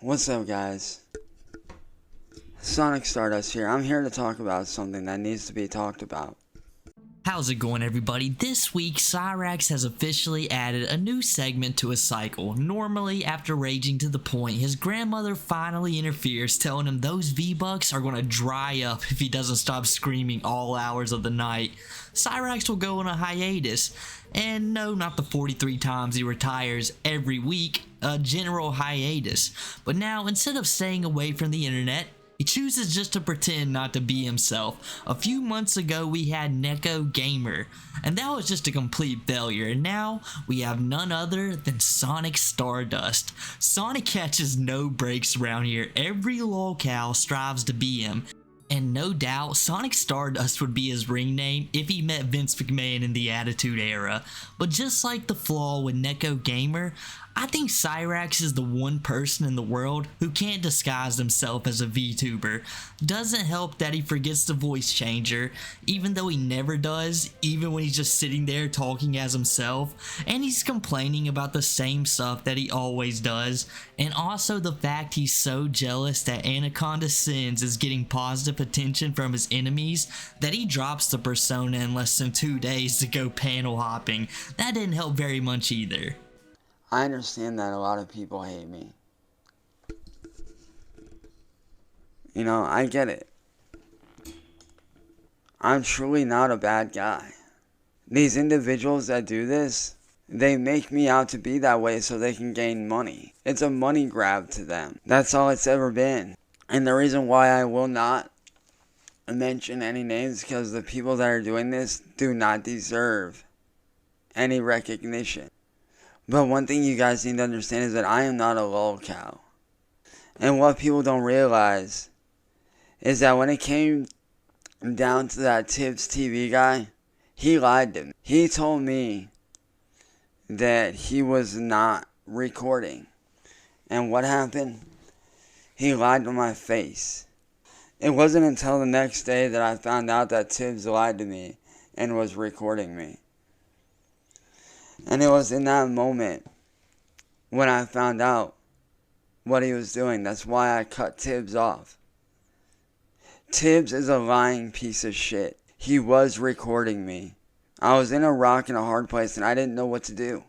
What's up, guys? Sonic Stardust here. I'm here to talk about something that needs to be talked about. How's it going, everybody? This week, Cyraxx has officially added a new segment to his cycle. Normally, after raging to the point, his grandmother finally interferes, telling him those V-Bucks are going to dry up if he doesn't stop screaming all hours of the night. Cyraxx will go on a hiatus, and no, not the 43 times he retires every week, a general hiatus. But now, instead of staying away from the internet, he chooses just to pretend not to be himself. A few months ago we had Neko Gamer, and that was just a complete failure, and now we have none other than Sonic Stardust. Sonic catches no breaks around here. Every Lolcow strives to be him. And no doubt, Sonic Stardust would be his ring name if he met Vince McMahon in the Attitude Era. But just like the flaw with Neko Gamer, I think Cyraxx is the one person in the world who can't disguise himself as a VTuber. Doesn't help that he forgets the voice changer, even though he never does, even when he's just sitting there talking as himself, and he's complaining about the same stuff that he always does, and also the fact he's so jealous that anacondasins is getting positive attention from his enemies that he drops the persona in less than 2 days to go panel hopping. That didn't help very much either. I understand that a lot of people hate me. You know, I get it. I'm truly not a bad guy. These individuals that do this, they make me out to be that way so they can gain money. It's a money grab to them. That's all it's ever been. And the reason why I will not mention any names is because the people that are doing this do not deserve any recognition. But one thing you guys need to understand is that I am not a Lolcow. And what people don't realize is that when it came down to that Tibbs TV guy, he lied to me. He told me that he was not recording. And what happened? He lied to my face. It wasn't until the next day that I found out that Tibbs lied to me and was recording me. And it was in that moment when I found out what he was doing. That's why I cut Tibbs off. Tibbs is a lying piece of shit. He was recording me. I was in a rock and a hard place and I didn't know what to do.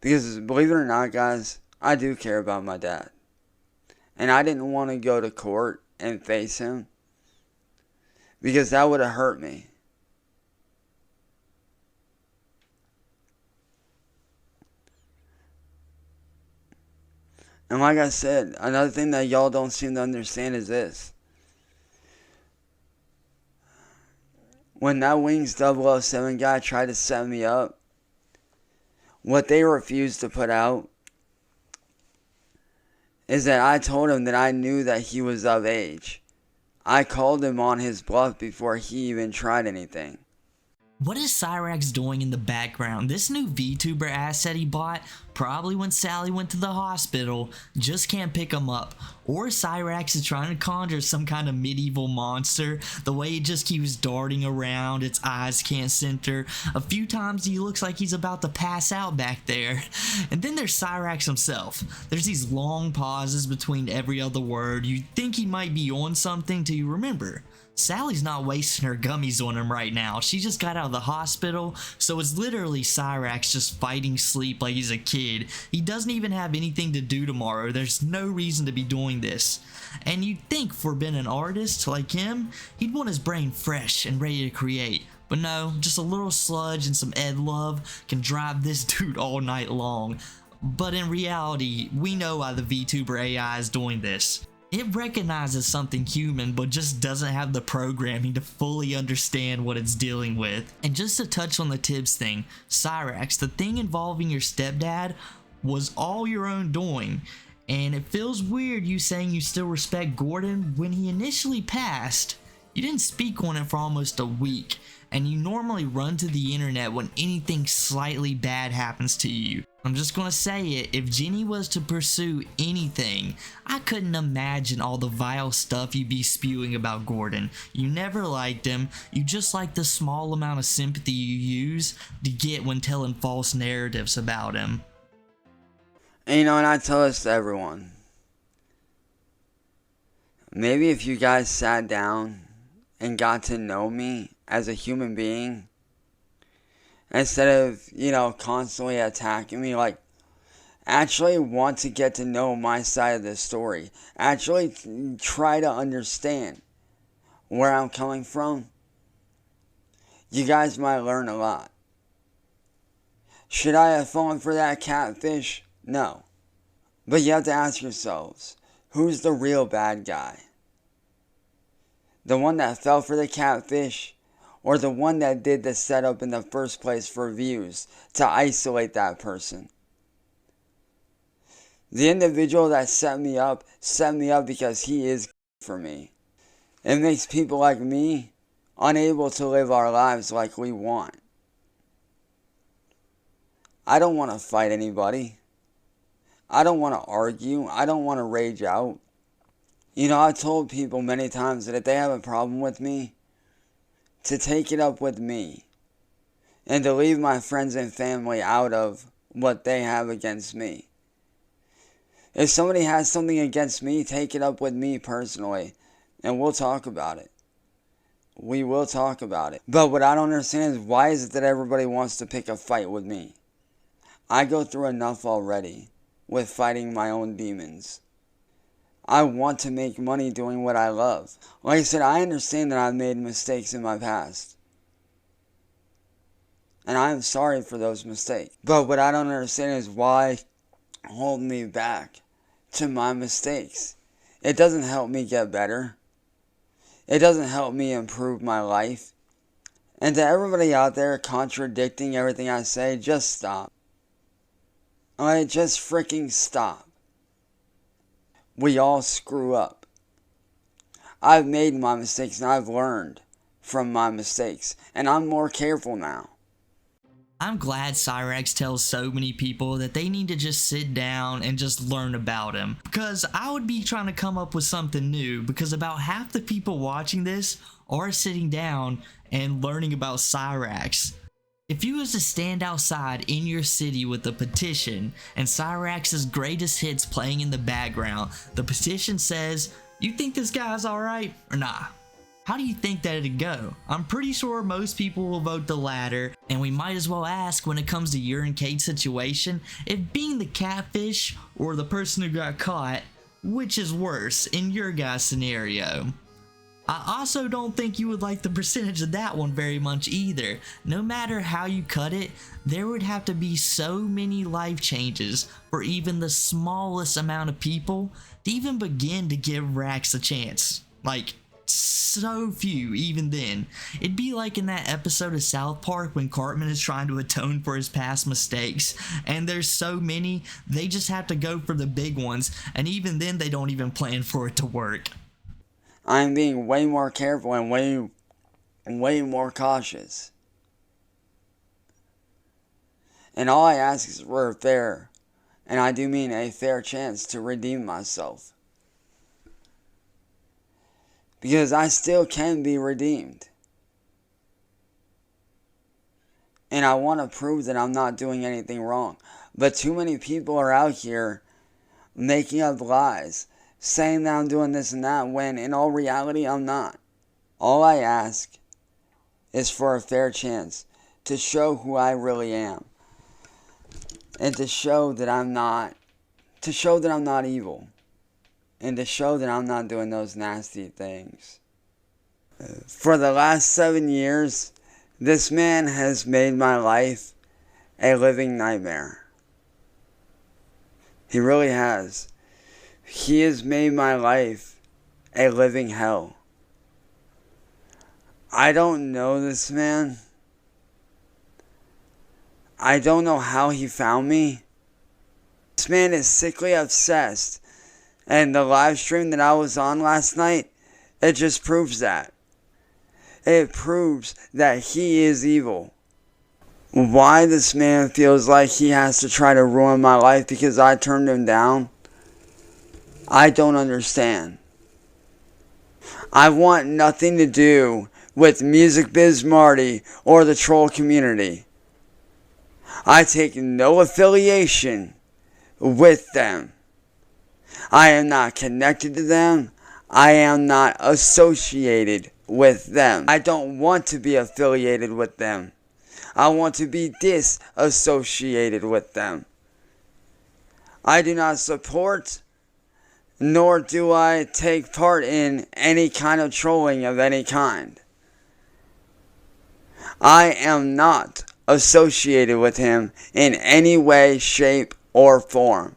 Because believe it or not, guys, I do care about my dad. And I didn't want to go to court and face him, because that would have hurt me. And like I said, another thing that y'all don't seem to understand is this. When that Wings 007 guy tried to set me up, what they refused to put out is that I told him that I knew that he was of age. I called him on his bluff before he even tried anything. What is Cyraxx doing in the background? This new VTuber asset he bought, probably when Sally went to the hospital, just can't pick him up. Or Cyraxx is trying to conjure some kind of medieval monster. The way it just keeps darting around, its eyes can't center. A few times he looks like he's about to pass out back there. And then there's Cyraxx himself. There's these long pauses between every other word. You think he might be on something till you remember. Sally's not wasting her gummies on him right now. She just got out of the hospital, so it's literally Cyraxx just fighting sleep like he's a kid. He doesn't even have anything to do tomorrow. There's no reason to be doing this. And you'd think for being an artist like him, he'd want his brain fresh and ready to create. But no, just a little sludge and some Ed Love can drive this dude all night long. But in reality, we know why the VTuber AI is doing this. It recognizes something human, but just doesn't have the programming to fully understand what it's dealing with. And just to touch on the Tibbs thing, Cyraxx, the thing involving your stepdad was all your own doing. And it feels weird you saying you still respect Gordon when he initially passed. You didn't speak on it for almost a week, and you normally run to the internet when anything slightly bad happens to you. I'm just gonna say it, if Jenny was to pursue anything, I couldn't imagine all the vile stuff you'd be spewing about Gordon. You never liked him, you just like the small amount of sympathy you use to get when telling false narratives about him. And I tell this to everyone. Maybe if you guys sat down and got to know me as a human being, instead of, constantly attacking me, like, actually want to get to know my side of the story. Actually try to understand where I'm coming from. You guys might learn a lot. Should I have fallen for that catfish? No. But you have to ask yourselves, who's the real bad guy? The one that fell for the catfish, or the one that did the setup in the first place for views to isolate that person? The individual that set me up because he is for me. It makes people like me unable to live our lives like we want. I don't want to fight anybody. I don't want to argue. I don't want to rage out. I've told people many times that if they have a problem with me, to take it up with me. And to leave my friends and family out of what they have against me. If somebody has something against me, take it up with me personally. And we'll talk about it. We will talk about it. But what I don't understand is, why is it that everybody wants to pick a fight with me? I go through enough already with fighting my own demons. I want to make money doing what I love. Like I said, I understand that I've made mistakes in my past. And I am sorry for those mistakes. But what I don't understand is, why hold me back to my mistakes? It doesn't help me get better. It doesn't help me improve my life. And to everybody out there contradicting everything I say, just stop. Alright, just freaking stop. We all screw up. I've made my mistakes and I've learned from my mistakes. And I'm more careful now. I'm glad Cyraxx tells so many people that they need to just sit down and just learn about him. Because I would be trying to come up with something new, because about half the people watching this are sitting down and learning about Cyraxx. If you was to stand outside in your city with a petition and Cyraxx's greatest hits playing in the background, the petition says, "You think this guy's alright or nah?" How do you think that it'd go? I'm pretty sure most people will vote the latter, and we might as well ask, when it comes to Urine Cage situation, if being the catfish or the person who got caught, which is worse in your guys' scenario? I also don't think you would like the percentage of that one very much either. No matter how you cut it, there would have to be so many life changes for even the smallest amount of people to even begin to give Rax a chance. Like, so few even then. It'd be like in that episode of South Park when Cartman is trying to atone for his past mistakes, and there's so many, they just have to go for the big ones, and even then they don't even plan for it to work. I'm being way more careful and way more cautious. And all I ask is for a fair, and I do mean a fair, chance to redeem myself. Because I still can be redeemed. And I want to prove that I'm not doing anything wrong. But too many people are out here making up lies, saying that I'm doing this and that, when in all reality I'm not. All I ask is for a fair chance to show who I really am. And to show that I'm not evil. And to show that I'm not doing those nasty things. For the last 7 years, this man has made my life a living nightmare. He really has. He has made my life a living hell. I don't know this man. I don't know how he found me. This man is sickly obsessed. And the live stream that I was on last night, it just proves that. It proves that he is evil. Why this man feels like he has to try to ruin my life because I turned him down, I don't understand. I want nothing to do with Music Biz Marty or the troll community. I take no affiliation with them. I am not connected to them. I am not associated with them. I don't want to be affiliated with them. I want to be disassociated with them. I do not support, nor do I take part in any kind of trolling of any kind. I am not associated with him in any way, shape, or form.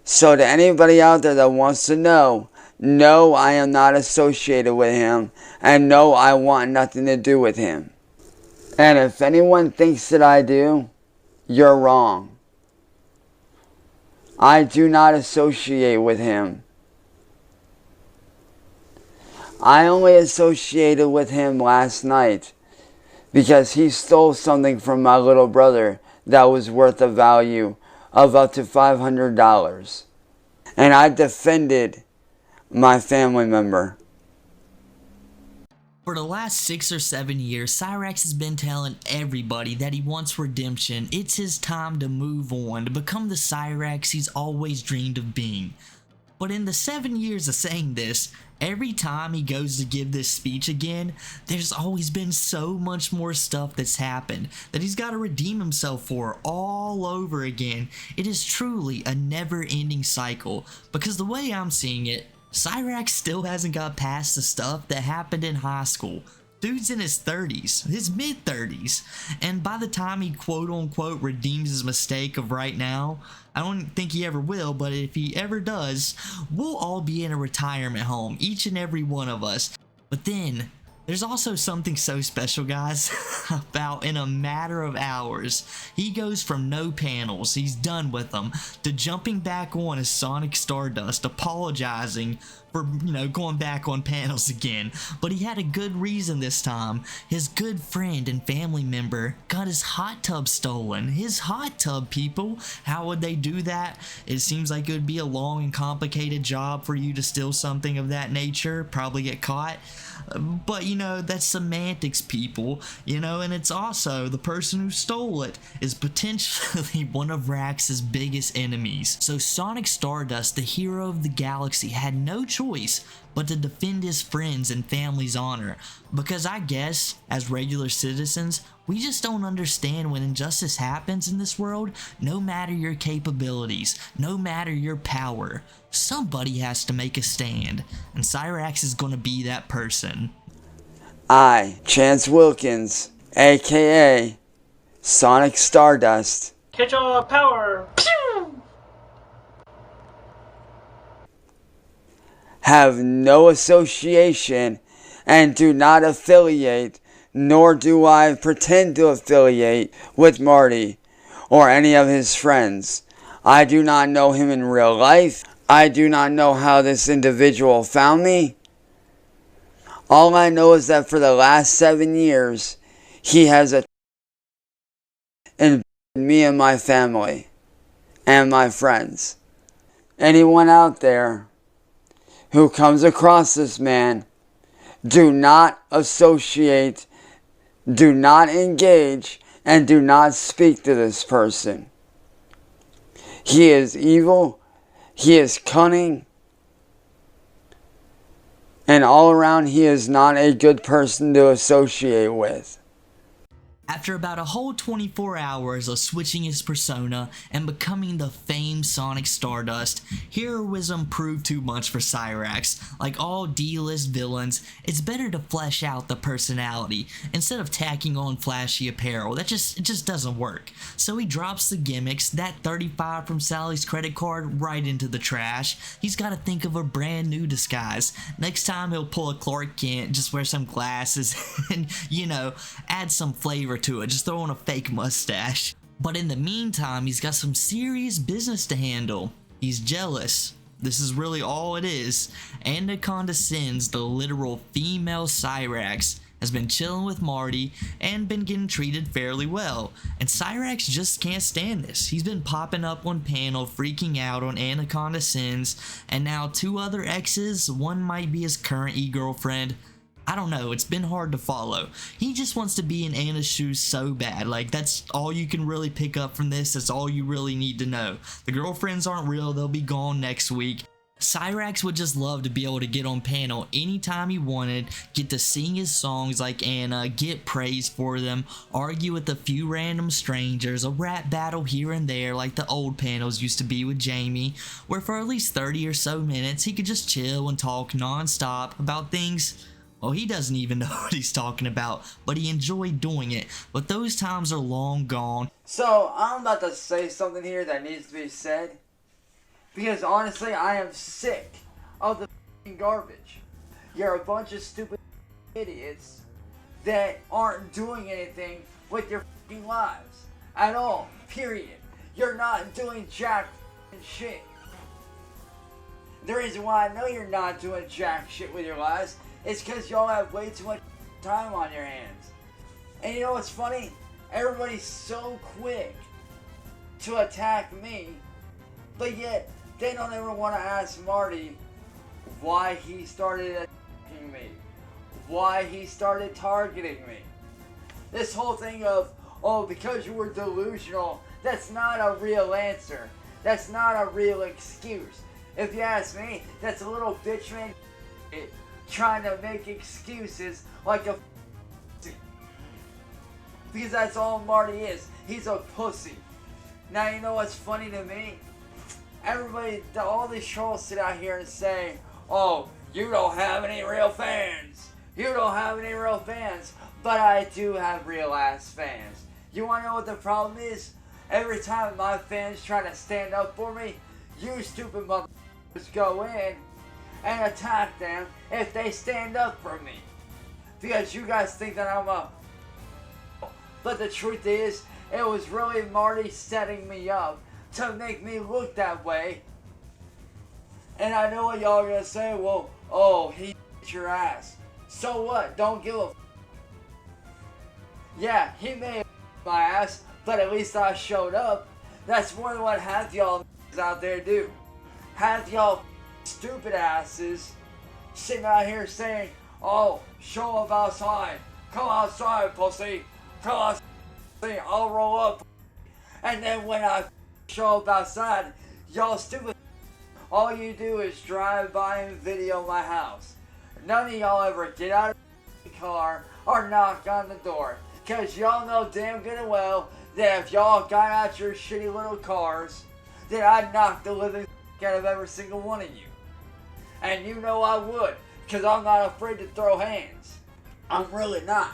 So to anybody out there that wants to know, no, I am not associated with him, and no, I want nothing to do with him. And if anyone thinks that I do, you're wrong. I do not associate with him. I only associated with him last night because he stole something from my little brother that was worth a value of up to $500. And I defended my family member. For the last 6 or 7 years, Cyraxx has been telling everybody that he wants redemption. It's his time to move on, to become the Cyraxx he's always dreamed of being. But in the 7 years of saying this, every time he goes to give this speech again, there's always been so much more stuff that's happened that he's got to redeem himself for all over again. It is truly a never-ending cycle, because the way I'm seeing it, Cyraxx still hasn't got past the stuff that happened in high school. Dude's in his 30s, his mid-30s, and by the time he quote-unquote redeems his mistake of right now, I don't think he ever will, but if he ever does, we'll all be in a retirement home, each and every one of us. But then, there's also something so special, guys, about in a matter of hours, he goes from no panels, he's done with them, to jumping back on as Sonic Stardust, apologizing for, going back on panels again. But he had a good reason this time. His good friend and family member got his hot tub stolen. His hot tub, people. How would they do that? It seems like it would be a long and complicated job for you to steal something of that nature. Probably get caught. But, that's semantics, people. And it's also the person who stole it is potentially one of Rax's biggest enemies. So Sonic Stardust, the hero of the galaxy, had no choice but to defend his friends and family's honor, because I guess, as regular citizens, we just don't understand when injustice happens in this world. No matter your capabilities, no matter your power, somebody has to make a stand, and Cyraxx is gonna be that person. I, Chance Wilkins, aka Sonic Stardust, Catch all power! Pew! have no association and do not affiliate, nor do I pretend to affiliate with Marty or any of his friends. I do not know him in real life. I do not know how this individual found me. All I know is that for the last 7 years, he has in me and my family and my friends. Anyone out there who comes across this man, do not associate, do not engage, and do not speak to this person. He is evil, he is cunning, and all around he is not a good person to associate with. After about a whole 24 hours of switching his persona and becoming the famed Sonic Stardust, heroism proved too much for Cyraxx. Like all D-list villains, it's better to flesh out the personality instead of tacking on flashy apparel. It just doesn't work. So he drops the gimmicks, that 35 from Sally's credit card, right into the trash. He's got to think of a brand new disguise. Next time he'll pull a Clark Kent, just wear some glasses and, add some flavor to it, just throw on a fake mustache. But in the meantime, he's got some serious business to handle. He's jealous. This is really all it is. Anacondasins, the literal female Cyraxx, has been chilling with Marty and been getting treated fairly well. And Cyraxx just can't stand this. He's been popping up on panel, freaking out on Anacondasins, and now 2 other exes. One might be his current e-girlfriend. I don't know, it's been hard to follow. He just wants to be in Anna's shoes so bad. Like, that's all you can really pick up from this. That's all you really need to know. The girlfriends aren't real. They'll be gone next week. Cyraxx would just love to be able to get on panel anytime he wanted, get to sing his songs like Anna, get praise for them, argue with a few random strangers, a rap battle here and there like the old panels used to be with Jamie, where for at least 30 or so minutes he could just chill and talk non-stop about things. Well, he doesn't even know what he's talking about, but he enjoyed doing it. But those times are long gone. So, I'm about to say something here that needs to be said. Because honestly, I am sick of the f***ing garbage. You're a bunch of stupid idiots that aren't doing anything with your f***ing lives. At all. Period. You're not doing jack f***ing shit. The reason why I know you're not doing jack shit with your lives is because y'all have way too much time on your hands. And you know what's funny? Everybody's so quick to attack me, but yet they don't ever want to ask Marty why he started attacking me, why he started targeting me. This whole thing of, oh, because you were delusional, that's not a real answer. That's not a real excuse. If you ask me, that's a little bitch man trying to make excuses like a pussy. Because that's all Marty is. He's a pussy. Now you know what's funny to me? Everybody, all these trolls sit out here and say, oh, you don't have any real fans. You don't have any real fans. But I do have real ass fans. You wanna know what the problem is? Every time my fans try to stand up for me, you stupid motherfuckers go in and attack them if they stand up for me. Because you guys think that I'm a... But the truth is, it was really Marty setting me up to make me look that way. And I know what y'all are gonna say, well, oh, he hit your ass. So what? Don't give a f. Yeah, he may have my ass, but at least I showed up. That's more than what half y'all out there do. Half y'all stupid asses sitting out here saying, oh, show up outside. Come outside, pussy. Come outside. I'll roll up. And then when I show up outside, y'all stupid, all you do is drive by and video my house. None of y'all ever get out of the car or knock on the door. Cause y'all know damn good and well that if y'all got out your shitty little cars, that I'd knock the living out of every single one of you. And you know I would, cause I'm not afraid to throw hands. I'm really not.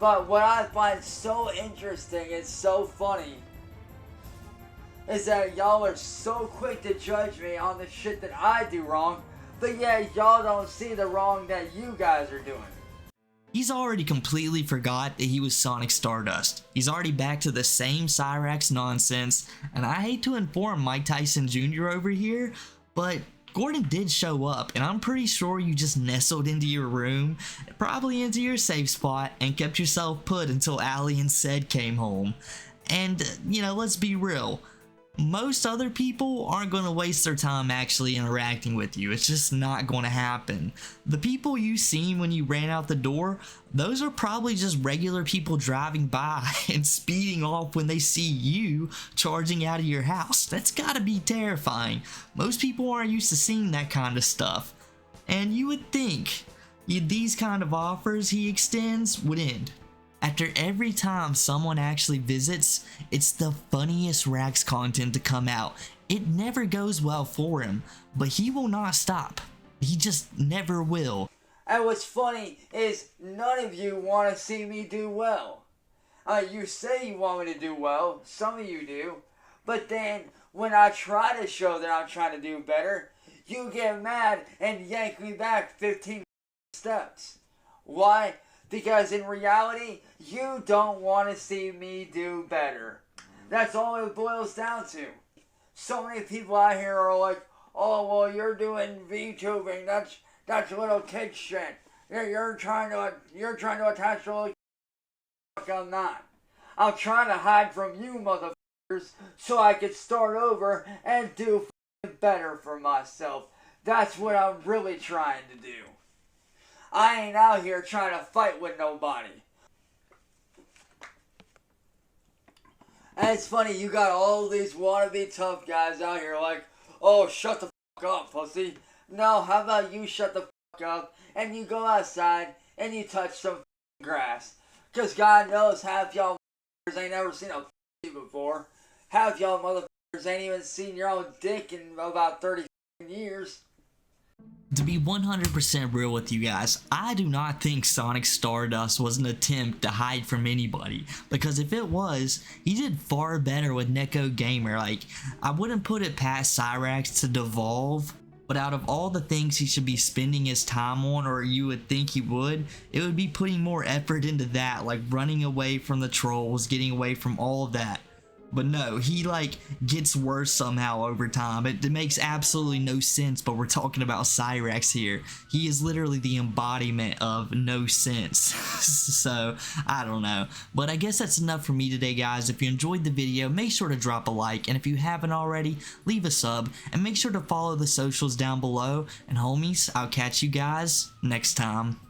But what I find so interesting and so funny is that y'all are so quick to judge me on the shit that I do wrong, but yet y'all don't see the wrong that you guys are doing. He's already completely forgot that he was Sonic Stardust. He's already back to the same Cyraxx nonsense, and I hate to inform Mike Tyson Jr. over here, but Gordon did show up, and I'm pretty sure you just nestled into your room, probably into your safe spot, and kept yourself put until Allie and Ced came home. And, you know, let's be real. Most other people aren't going to waste their time actually interacting with you. It's just not going to happen. The people you seen when you ran out the door, those are probably just regular people driving by and speeding off when they see you charging out of your house. That's gotta be terrifying. Most people aren't used to seeing that kind of stuff. And you would think these kind of offers he extends would end. After every time someone actually visits, it's the funniest Rax content to come out. It never goes well for him, but he will not stop. He just never will. And what's funny is none of you want to see me do well. You say you want me to do well, some of you do, but then when I try to show that I'm trying to do better, you get mad and yank me back 15 steps. Why? Because in reality, you don't want to see me do better. That's all it boils down to. So many people out here are like, oh, well, you're doing VTubing. That's little kid shit. You're trying to attach to little kid. I'm not. I'm trying to hide from you motherfuckers so I can start over and do better for myself. That's what I'm really trying to do. I ain't out here trying to fight with nobody. And it's funny, you got all these wannabe tough guys out here like, oh, shut the f*** up, pussy. No, how about you shut the f*** up and you go outside and you touch some grass. Because God knows half y'all motherfuckers ain't never seen a before. Half y'all motherfuckers ain't even seen your own dick in about 30 years. To be 100% real with you guys, I do not think Sonic Stardust was an attempt to hide from anybody, because if it was, he did far better with Neko Gamer. Like, I wouldn't put it past Cyraxx to devolve, but out of all the things he should be spending his time on, or you would think he would, it would be putting more effort into that, like running away from the trolls, getting away from all of that. But no, he like gets worse somehow over time. It makes absolutely no sense, but we're talking about Cyraxx here. He is literally the embodiment of no sense. So, I don't know. But I guess that's enough for me today, guys. If you enjoyed the video, make sure to drop a like. And if you haven't already, leave a sub. And make sure to follow the socials down below. And homies, I'll catch you guys next time.